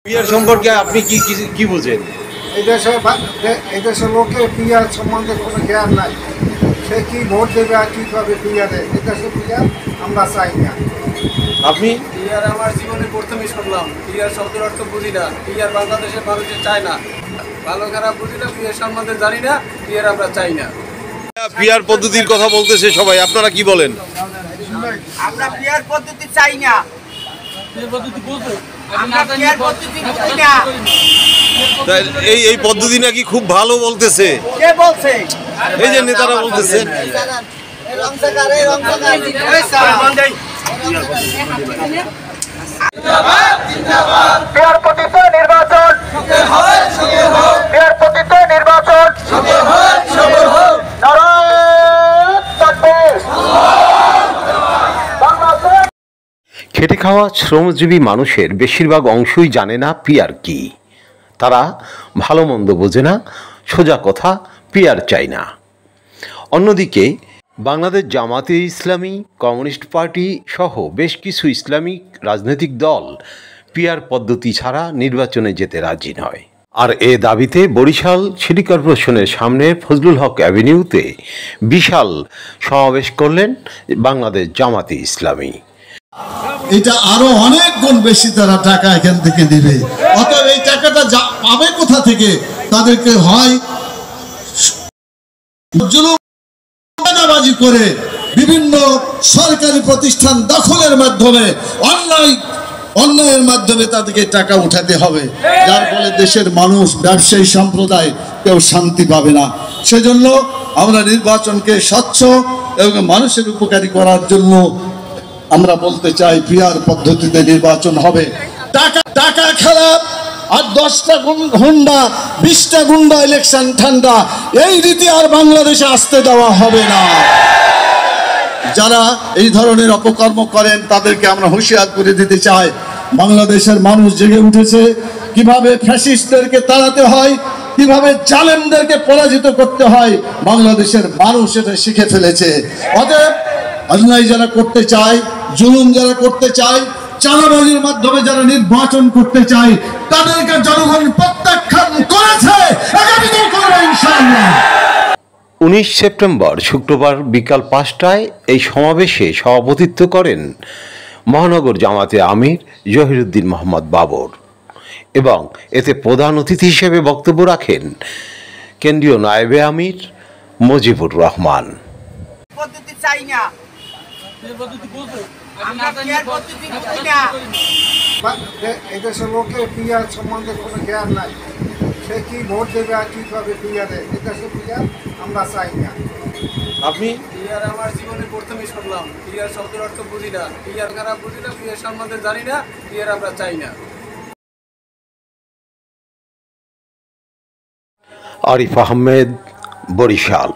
Peer সম্পর্কে আপনি কি কি বুঝেন? এই দেশের লোকের পিয়ার সম্বন্ধে কোনো জ্ঞান নাই। সে কি ভোট দেবে আর কী করবে পিয়ারে, এই দেশের পিয়ার আমরা চাই না। আপনি? পিয়ার আমার জীবনে প্রথমেই শুনলাম। পিয়ার শব্দের অর্থ বুঝি না। পিয়ার বাংলাদেশের মানুষে চায় না। ভালো খারাপ বুঝি না, পিয়ার সম্বন্ধে জানি না, পিয়ার আমরা চাই না। পিয়ার পদ্ধতির কথা বলতেছে সবাই, আপনারা কি বলেন? আমরা পিয়ার পদ্ধতি চাই না। এই পদ্ধতি নাকি খুব ভালো বলতেছে। কে বলছে? এই যে নেতারা বলতেছে। খেটে খাওয়া শ্রমজীবী মানুষের বেশিরভাগ অংশই জানে না পিয়ার কি। তারা ভালো মন্দ বোঝে না, সোজা কথা পিয়ার চায় না। অন্যদিকে বাংলাদেশ জামাতে ইসলামী, কমিউনিস্ট পার্টি সহ বেশ কিছু ইসলামিক রাজনৈতিক দল পিয়ার পদ্ধতি ছাড়া নির্বাচনে যেতে রাজি নয়। আর এ দাবিতে বরিশাল সিটি কর্পোরেশনের সামনে ফজলুল হক অ্যাভিনিউতে বিশাল সমাবেশ করলেন বাংলাদেশ জামাতে ইসলামী। এটা আরো অনেক গুণ বেশি তারা টাকা এখান থেকে দিবে। অতএব এই টাকাটা পাবে কোথা থেকে? তাদেরকে হয় জুলুমবাজি করে বিভিন্ন সরকারি প্রতিষ্ঠান দখলের মাধ্যমে অন্যায়ের মাধ্যমে তাদেরকে টাকা উঠাতে হবে, যার ফলে দেশের মানুষ, ব্যবসায়ী সম্প্রদায় কেউ শান্তি পাবে না। সেজন্য আমরা নির্বাচনকে স্বচ্ছ এবং মানুষের উপকারী করার জন্য আমরা বলতে চাই পিয়ার পদ্ধতিতে নির্বাচন হবে। টাকা খেলা আর 10টা হুন্ডা 20টা গুন্ডা ইলেকশন ঠান্ডা, এই রীতি আর বাংলাদেশে আসতে দেওয়া হবে না। যারা এই ধরনের অপকর্ম করেন তাদেরকে আমরা হুঁশিয়ার করে দিতে চাই। বাংলাদেশের মানুষ জেগে উঠেছে, কিভাবে ফ্যাসিস্টদেরকে তাড়াতে হয়, কিভাবে জালেমদেরকে পরাজিত করতে হয়, বাংলাদেশের মানুষ এটা শিখে ফেলেছে। অতএব অন্যায় যারা করতে চায়, জুলুম যারা করতে চায়, চাঁদাবাজির মাধ্যমে যারা নির্বাচন করতে চায়, তাদেরকে জনগণ প্রত্যাখ্যান করেছে, আগামীতেও করবে ইনশাআল্লাহ। 19 সেপ্টেম্বর শুক্রবার বিকাল 5টায় এই সমাবেশে সভাপতিত্ব করেন মহানগর জামাতে আমির জহিরুদ্দিন মোহাম্মদ বাবর এবং এতে প্রধান অতিথি হিসেবে বক্তব্য রাখেন কেন্দ্রীয় নায়েবে আমির মুজিবুর রহমান। পদ্ধতি চাই না। এই দেশের লোকের পিয়ার সম্বন্ধে কোনো জ্ঞান নাই। সে কি ভোট দেবে আর কী করবে পিয়ারে, এই দেশের পিয়ার আমরা চাই না। আপনি? পিয়ার আমার জীবনে প্রথমেই শুনলাম। পিয়ার শব্দের অর্থ বুঝি না। পিয়ার খারাপ বুঝি না, পিয়ার সম্বন্ধে জানি না, পিয়ার আমরা চাই না। আরিফ আহমেদ, বরিশাল।